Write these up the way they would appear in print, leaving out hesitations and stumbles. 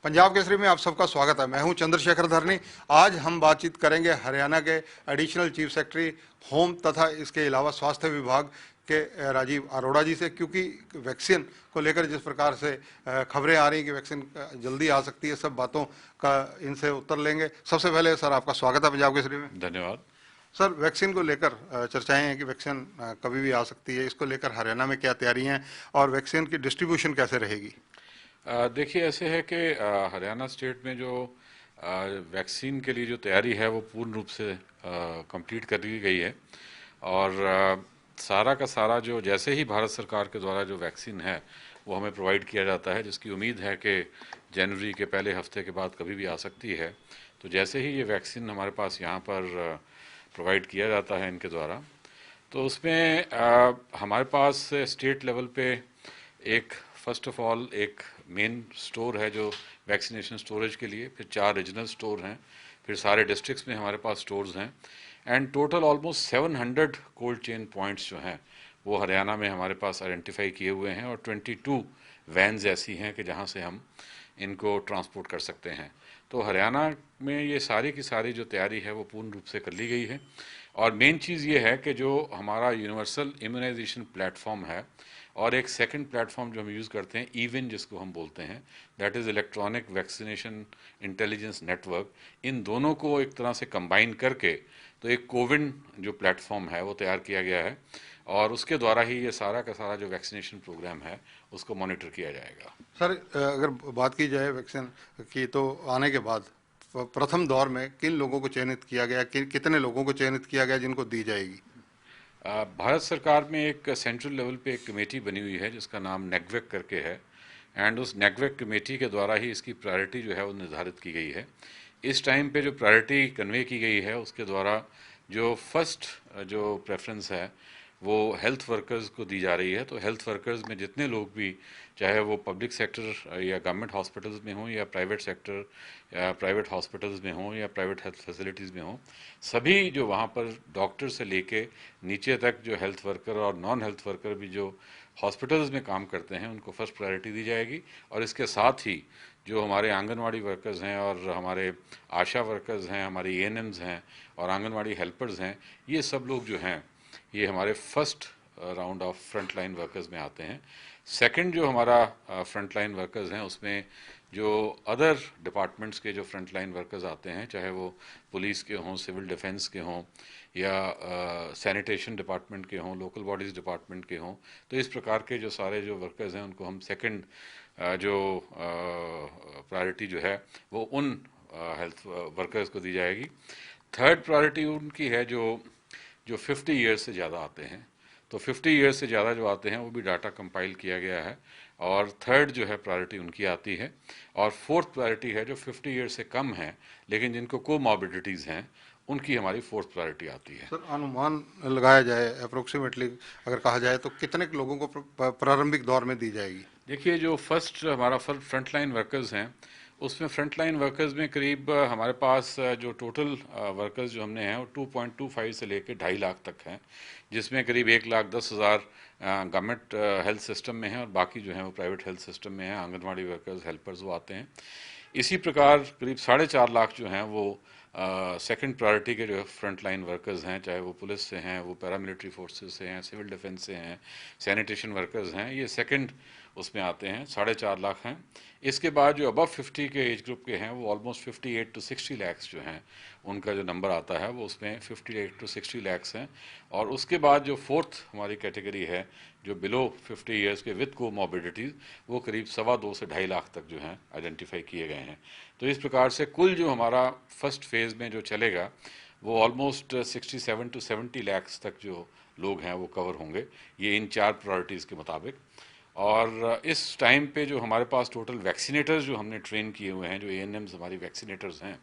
पंजाब केसरी में आप सबका स्वागत है। मैं हूं चंद्रशेखर धरनी। आज हम बातचीत करेंगे हरियाणा के एडिशनल चीफ सेक्रेटरी होम तथा इसके अलावा स्वास्थ्य विभाग के राजीव अरोड़ा जी से, क्योंकि वैक्सीन को लेकर जिस प्रकार से खबरें आ रही हैं कि वैक्सीन जल्दी आ सकती है, सब बातों का इनसे उत्तर लेंगे। सबसे पहले सर आपका स्वागत है पंजाब केसरी में। धन्यवाद। सर, वैक्सीन को लेकर चर्चाएं हैं कि वैक्सीन कभी भी आ सकती है। इसको लेकर हरियाणा में क्या तैयारी हैं और वैक्सीन की डिस्ट्रीब्यूशन कैसे रहेगी? देखिए, ऐसे है कि हरियाणा स्टेट में जो वैक्सीन के लिए जो तैयारी है वो पूर्ण रूप से कंप्लीट कर ली गई है। और सारा का सारा जो जैसे ही भारत सरकार के द्वारा जो वैक्सीन है वो हमें प्रोवाइड किया जाता है, जिसकी उम्मीद है कि जनवरी के पहले हफ्ते के बाद कभी भी आ सकती है। तो जैसे ही ये वैक्सीन हमारे पास यहाँ पर प्रोवाइड किया जाता है इनके द्वारा, तो उसमें हमारे पास स्टेट लेवल पे एक फर्स्ट ऑफ ऑल एक मेन स्टोर है जो वैक्सीनेशन स्टोरेज के लिए, फिर 4 रीजनल स्टोर हैं, फिर सारे डिस्ट्रिक्ट्स में हमारे पास स्टोर्स हैं, and total almost 700 cold chain points जो हैं वो हरियाणा में हमारे पास आइडेंटिफाई किए हुए हैं। और 22 वैन्स ऐसी हैं कि जहां से हम इनको ट्रांसपोर्ट कर सकते हैं। तो हरियाणा में ये सारी की सारी जो तैयारी है वो पूर्ण रूप से कर ली गई है। और मेन चीज़ ये है कि जो हमारा यूनिवर्सल इम्यूनाइजेशन प्लेटफॉर्म है और एक सेकंड प्लेटफॉर्म जो हम यूज़ करते हैं ईविन, जिसको हम बोलते हैं, that is electronic vaccination intelligence network, इन दोनों को एक तरह से कंबाइन करके तो एक कोविन जो प्लेटफॉर्म है वो तैयार किया गया है। और उसके द्वारा ही ये सारा का सारा जो वैक्सीनेशन प्रोग्राम है उसको मॉनिटर किया जाएगा। सर, अगर बात की जाए वैक्सीन की, तो आने के बाद प्रथम दौर में किन लोगों को चयनित किया गया, कितने लोगों को चयनित किया गया जिनको दी जाएगी? भारत सरकार में एक सेंट्रल लेवल पे एक कमेटी बनी हुई है जिसका नाम नेगवेक करके है, एंड उस नेगवेक कमेटी के द्वारा ही इसकी प्रायोरिटी जो है वो निर्धारित की गई है। इस टाइम पे जो प्रायोरिटी कन्वे की गई है उसके द्वारा जो फर्स्ट जो प्रेफरेंस है वो हेल्थ वर्कर्स को दी जा रही है। तो हेल्थ वर्कर्स में जितने लोग भी, चाहे वो पब्लिक सेक्टर या गवर्नमेंट हॉस्पिटल्स में हों या प्राइवेट सेक्टर या प्राइवेट हॉस्पिटल्स में हों या प्राइवेट हेल्थ फैसिलिटीज़ में हों, सभी जो वहाँ पर डॉक्टर से लेके नीचे तक जो हेल्थ वर्कर और नॉन हेल्थ वर्कर भी जो हॉस्पिटल्स में काम करते हैं उनको फर्स्ट प्रायोरिटी दी जाएगी। और इसके साथ ही जो हमारे आंगनवाड़ी वर्कर्स हैं और हमारे आशा वर्कर्स हैं, हमारे एएनएम्स हैं और आंगनवाड़ी हेल्पर्स हैं, ये सब लोग जो हैं ये हमारे first round of front line workers में आते हैं। सेकंड जो हमारा फ्रंट लाइन वर्कर्स हैं उसमें जो अदर डिपार्टमेंट्स के जो फ्रंट लाइन वर्कर्स आते हैं, चाहे वो पुलिस के हों, सिविल डिफेंस के हों या सैनिटेशन डिपार्टमेंट के हों, लोकल बॉडीज़ डिपार्टमेंट के हों, तो इस प्रकार के जो सारे जो वर्कर्स हैं उनको हम सेकंड जो प्रायोरिटी जो है वो उन हेल्थ वर्कर्स को दी जाएगी। थर्ड प्रायोरिटी उनकी है जो जो 50 ईयर्स से ज़्यादा आते हैं। तो 50 ईयर्स से ज़्यादा जो आते हैं वो भी डाटा कंपाइल किया गया है और थर्ड जो है प्रायोरिटी उनकी आती है। और फोर्थ प्रायोरिटी है जो 50 ईयर्स से कम है लेकिन जिनको कोमॉर्बिडिटीज़ हैं, उनकी हमारी फोर्थ प्रायोरिटी आती है। सर, अनुमान लगाया जाए अप्रोक्सीमेटली, अगर कहा जाए तो कितने लोगों को प्रारंभिक दौर में दी जाएगी? देखिए, जो फर्स्ट हमारा फ्रंट लाइन वर्कर्स हैं उसमें फ्रंट लाइन वर्कर्स में करीब हमारे पास जो टोटल वर्कर्स जो हमने हैं वो 2.25 से लेकर 2.5 लाख तक हैं, जिसमें करीब 1,10,000 गवर्नमेंट हेल्थ सिस्टम में हैं और बाकी जो हैं वो प्राइवेट हेल्थ सिस्टम में हैं। आंगनवाड़ी वर्कर्स, हेल्पर्स वो आते हैं। इसी प्रकार करीब 4.5 लाख जो हैं वो सेकंड प्रायोरिटी के जो फ्रंट लाइन वर्कर्स हैं, चाहे वो पुलिस से हैं, वो पैरामिलिट्री फोर्सेस से हैं, सिविल डिफेंस से हैं, सैनिटेशन वर्कर्स हैं, ये सेकंड उसमें आते हैं। 4.5 लाख हैं। इसके बाद जो अबव 50 के एज ग्रुप के हैं वो ऑलमोस्ट 58 to 60 लैक्स जो हैं उनका जो नंबर आता है वो उसमें 58 to 60 लैक्स हैं। और उसके बाद जो फोर्थ हमारी कैटेगरी है जो बिलो 50 ईयर्स के विद कोमॉर्बिडिटीज़, वो करीब 2.25 से 2.5 लाख तक जो हैं आइडेंटिफाई किए गए हैं। तो इस प्रकार से कुल जो हमारा फर्स्ट फेज़ में जो चलेगा वो ऑलमोस्ट 67 to 70 लैक्स तक जो लोग हैं वो कवर होंगे, ये इन 4 प्रायोरिटीज़ के मुताबिक। और इस टाइम पे जो हमारे पास टोटल वैक्सीनेटर्स जो हमने ट्रेन किए हुए हैं, जो एएनएम्स हमारी वैक्सीनेटर्स हैं,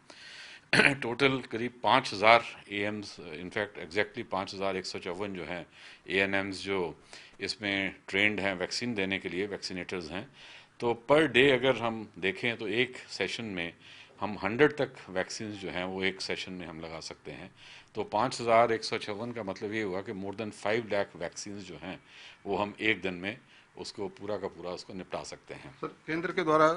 टोटल करीब 5,000 एएम्स, इनफैक्ट एग्जैक्टली 5,154 जो हैं एएनएम्स जो इसमें ट्रेंड हैं वैक्सीन देने के लिए, वैक्सीनेटर्स हैं। तो पर डे अगर हम देखें तो एक सेशन में हम 100 तक वैक्सीन जो हैं वो एक सेशन में हम लगा सकते हैं। तो 5,156 का मतलब ये हुआ कि मोर देन 5 लाख वैक्सीन जो हैं वो हम एक दिन में उसको पूरा का पूरा उसको निपटा सकते हैं। सर, केंद्र के द्वारा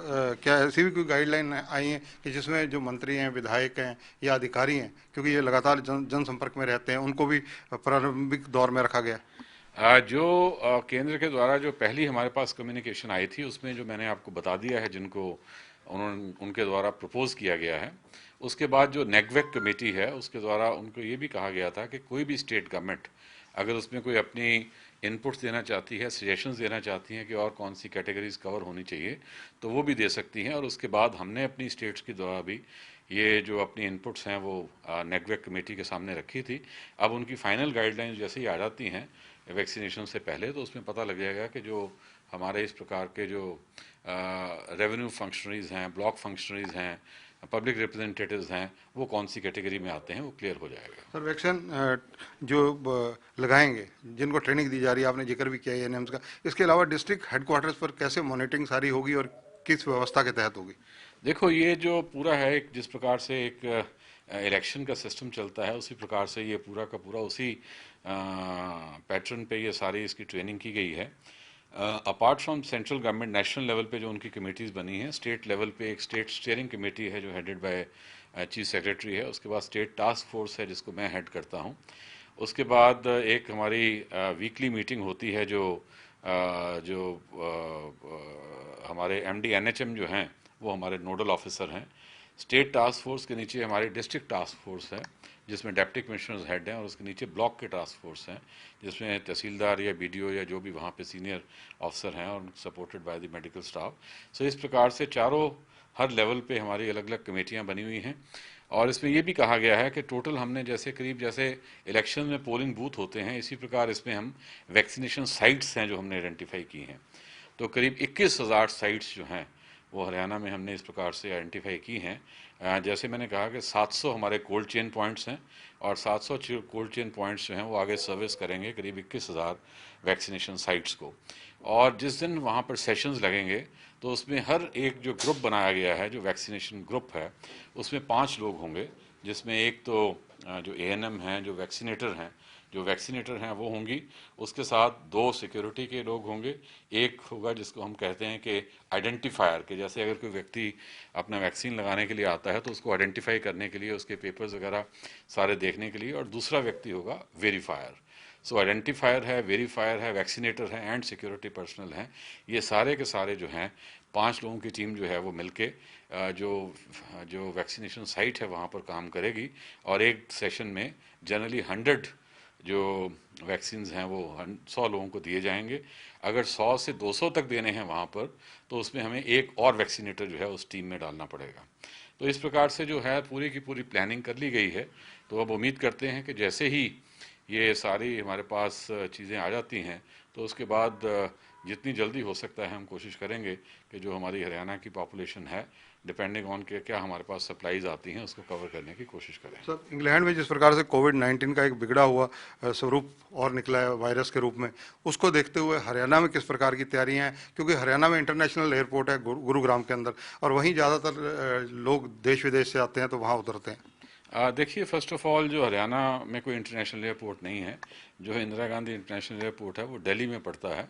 क्या ऐसी भी कोई गाइडलाइन आई है कि जिसमें जो मंत्री हैं, विधायक हैं या अधिकारी हैं, क्योंकि ये लगातार जनसंपर्क में रहते हैं, उनको भी प्रारंभिक दौर में रखा गया? जो केंद्र के द्वारा जो पहली हमारे पास कम्युनिकेशन आई थी उसमें जो मैंने आपको बता दिया है जिनको उनके द्वारा प्रपोज किया गया है, उसके बाद जो नेगवेक कमेटी है उसके द्वारा उनको ये भी कहा गया था कि कोई भी स्टेट गवर्नमेंट अगर उसमें कोई अपनी इनपुट्स देना चाहती है, सजेशंस देना चाहती हैं कि और कौन सी कैटेगरीज कवर होनी चाहिए तो वो भी दे सकती हैं। और उसके बाद हमने अपनी स्टेट्स के द्वारा भी ये जो अपनी इनपुट्स हैं वो नेगवेक कमेटी के सामने रखी थी। अब उनकी फाइनल गाइडलाइंस जैसे ही आ जाती हैं वैक्सीनेशन से पहले तो उसमें पता लग जाएगा कि जो हमारे इस प्रकार के जो रेवेन्यू फंक्शनरीज हैं, ब्लॉक फंक्शनरीज हैं, पब्लिक रिप्रेजेंटेटिव्स हैं, वो कौन सी कैटेगरी में आते हैं वो क्लियर हो जाएगा। सर, वैक्सीन जो लगाएंगे, जिनको ट्रेनिंग दी जा रही है, आपने जिक्र भी किया एएनएम्स का, इसके अलावा डिस्ट्रिक्ट हेडक्वार्टर्स पर कैसे मॉनिटरिंग सारी होगी और किस व्यवस्था के तहत होगी? देखो ये जो पूरा है एक जिस प्रकार से एक इलेक्शन का सिस्टम चलता है उसी प्रकार से ये पूरा का पूरा उसी पैटर्न पे ये सारी इसकी ट्रेनिंग की गई है। Apart from central government, national level पे जो उनकी कमेटीज़ बनी हैं, स्टेट लेवल पे एक स्टेट स्टीयरिंग कमेटी है जो हेडेड बाय चीफ सेक्रेटरी है, उसके बाद स्टेट टास्क फोर्स है जिसको मैं हेड करता हूँ, उसके बाद एक हमारी वीकली मीटिंग होती है जो हमारे एमडी एनएचएम जो हैं वो हमारे नोडल ऑफिसर हैं। स्टेट टास्क फोर्स के नीचे हमारी डिस्ट्रिक्ट टास्क फोर्स है जिसमें डिप्टी कमिश्नर्स हेड हैं और उसके नीचे ब्लॉक के टास्क फोर्स हैं जिसमें तहसीलदार या बीडीओ या जो भी वहाँ पे सीनियर ऑफिसर हैं और supported by the medical staff. So इस प्रकार से चारों हर लेवल पे हमारी अलग अलग कमेटियाँ बनी हुई हैं। और इसमें यह भी कहा गया है कि टोटल हमने जैसे करीब जैसे इलेक्शन में पोलिंग बूथ होते हैं इसी प्रकार इसमें हम वैक्सीनेशन साइट्स हैं जो हमने आइडेंटिफाई की हैं, तो करीब 21,000 साइट्स जो हैं वो हरियाणा में हमने इस प्रकार से आइडेंटिफाई की हैं। जैसे मैंने कहा कि 700 हमारे कोल्ड चेन पॉइंट्स हैं और 700 कोल्ड चेन पॉइंट्स जो हैं वो आगे सर्विस करेंगे करीब 21,000 वैक्सीनेशन साइट्स को। और जिस दिन वहाँ पर सेशंस लगेंगे तो उसमें हर एक जो ग्रुप बनाया गया है जो वैक्सीनेशन ग्रुप है उसमें 5 लोग होंगे, जिसमें एक तो जो एएनएम हैं जो वैक्सीनेटर हैं वो होंगी, उसके साथ 2 सिक्योरिटी के लोग होंगे, एक होगा जिसको हम कहते हैं कि आइडेंटिफायर के, जैसे अगर कोई व्यक्ति अपना वैक्सीन लगाने के लिए आता है तो उसको आइडेंटिफाई करने के लिए उसके पेपर्स वगैरह सारे देखने के लिए, और दूसरा व्यक्ति होगा वेरीफायर। सो आइडेंटिफायर है, वेरीफायर है, वैक्सीनेटर है एंड सिक्योरिटी पर्सनल हैं। ये सारे के सारे जो हैं 5 लोगों की टीम जो है वो मिलके जो जो वैक्सीनेशन साइट है वहाँ पर काम करेगी और एक सेशन में जनरली 100 जो वैक्सीन्स हैं वो 100 लोगों को दिए जाएंगे। अगर 100 से 200 तक देने हैं वहाँ पर तो उसमें हमें एक और वैक्सीनेटर जो है उस टीम में डालना पड़ेगा। तो इस प्रकार से जो है पूरी की पूरी प्लानिंग कर ली गई है। तो अब उम्मीद करते हैं कि जैसे ही ये सारी हमारे पास चीज़ें आ जाती हैं तो उसके बाद जितनी जल्दी हो सकता है हम कोशिश करेंगे कि जो हमारी हरियाणा की पॉपुलेशन है डिपेंडिंग ऑन के क्या हमारे पास सप्लाईज आती हैं उसको कवर करने की कोशिश करें। सर, इंग्लैंड में जिस प्रकार से कोविड-19 का एक बिगड़ा हुआ स्वरूप और निकला है वायरस के रूप में, उसको देखते हुए हरियाणा में किस प्रकार की तैयारियां हैं? क्योंकि हरियाणा में इंटरनेशनल एयरपोर्ट है गुरुग्राम के अंदर, और वहीं ज़्यादातर लोग देश विदेश से आते हैं तो वहाँ उतरते हैं। देखिए फर्स्ट ऑफ ऑल जो हरियाणा में कोई इंटरनेशनल एयरपोर्ट नहीं है। जो इंदिरा गांधी इंटरनेशनल एयरपोर्ट है वो दिल्ली में पड़ता है।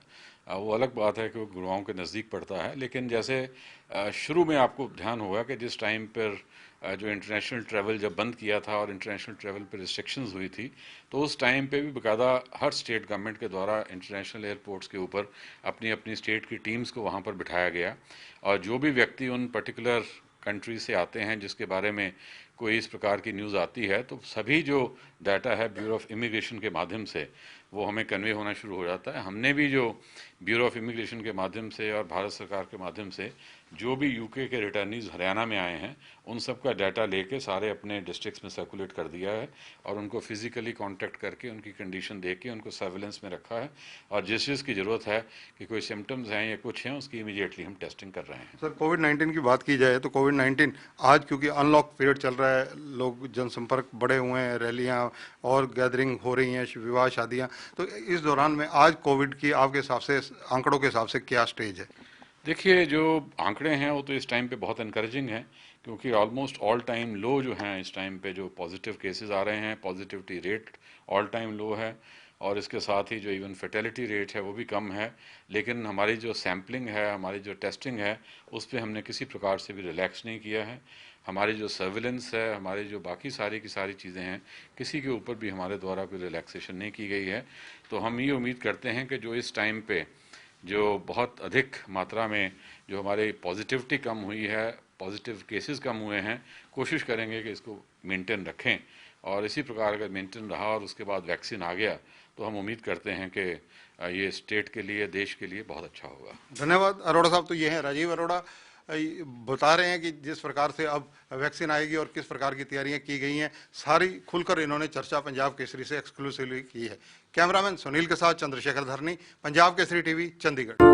वो अलग बात है कि वो गुड़गांव के नज़दीक पड़ता है, लेकिन जैसे शुरू में आपको ध्यान होगा कि जिस टाइम पर जो इंटरनेशनल ट्रैवल जब बंद किया था और इंटरनेशनल ट्रैवल पर रिस्ट्रिक्शंस हुई थी तो उस टाइम पे भी बाकायदा हर स्टेट गवर्नमेंट के द्वारा इंटरनेशनल एयरपोर्ट्स के ऊपर अपनी अपनी स्टेट की टीम्स को वहाँ पर बिठाया गया और जो भी व्यक्ति उन पर्टिकुलर कंट्री से आते हैं जिसके बारे में कोई इस प्रकार की न्यूज़ आती है तो सभी जो डाटा है ब्यूरो ऑफ इमिग्रेशन के माध्यम से वो हमें कन्वे होना शुरू हो जाता है। हमने भी जो ब्यूरो ऑफ इमिग्रेशन के माध्यम से और भारत सरकार के माध्यम से जो भी यूके के रिटर्नीज हरियाणा में आए हैं उन सब का डाटा लेके सारे अपने डिस्ट्रिक्ट्स में सर्कुलेट कर दिया है और उनको फिजिकली कांटेक्ट करके उनकी कंडीशन देख के उनको सर्विलेंस में रखा है और जिस चीज़ की ज़रूरत है कि कोई सिम्टम्स हैं या कुछ हैं उसकी इमीडिएटली हम टेस्टिंग कर रहे हैं। सर, कोविड-19 की बात की जाए तो कोविड-19 आज क्योंकि अनलॉक पीरियड चल रहा है, लोग जनसंपर्क बढ़े हुए हैं, रैलियां और गैदरिंग हो रही हैं, विवाह शादियां, तो इस दौरान में आज कोविड की आपके हिसाब से, आंकड़ों के हिसाब से क्या स्टेज है? देखिए जो आंकड़े हैं वो तो इस टाइम पे बहुत इनकरेजिंग हैं क्योंकि ऑलमोस्ट ऑल टाइम लो जो हैं इस टाइम पे जो पॉजिटिव केसेस आ रहे हैं, पॉजिटिविटी रेट ऑल टाइम लो है और इसके साथ ही जो इवन फर्टिलिटी रेट है वो भी कम है। लेकिन हमारी जो सैम्पलिंग है, हमारी जो टेस्टिंग है, उस पे हमने किसी प्रकार से भी रिलैक्स नहीं किया है। हमारी जो सर्विलेंस है, हमारी जो बाकी सारी की सारी चीज़ें हैं, किसी के ऊपर भी हमारे द्वारा कोई रिलैक्सेशन नहीं की गई है। तो हम ये उम्मीद करते हैं कि जो इस टाइम पे जो बहुत अधिक मात्रा में जो हमारी पॉजिटिविटी कम हुई है, पॉजिटिव केसेस कम हुए हैं, कोशिश करेंगे कि इसको मेंटेन रखें। और इसी प्रकार अगर मेंटेन रहा और उसके बाद वैक्सीन आ गया तो हम उम्मीद करते हैं कि ये स्टेट के लिए, देश के लिए बहुत अच्छा होगा। धन्यवाद अरोड़ा साहब। तो ये हैं राजीव अरोड़ा, बता रहे हैं कि जिस प्रकार से अब वैक्सीन आएगी और किस प्रकार की तैयारियां की गई हैं, सारी खुलकर इन्होंने चर्चा पंजाब केसरी से एक्सक्लूसिवली की है। कैमरामैन सुनील के साथ चंद्रशेखर धरनी, पंजाब केसरी टीवी, चंडीगढ़।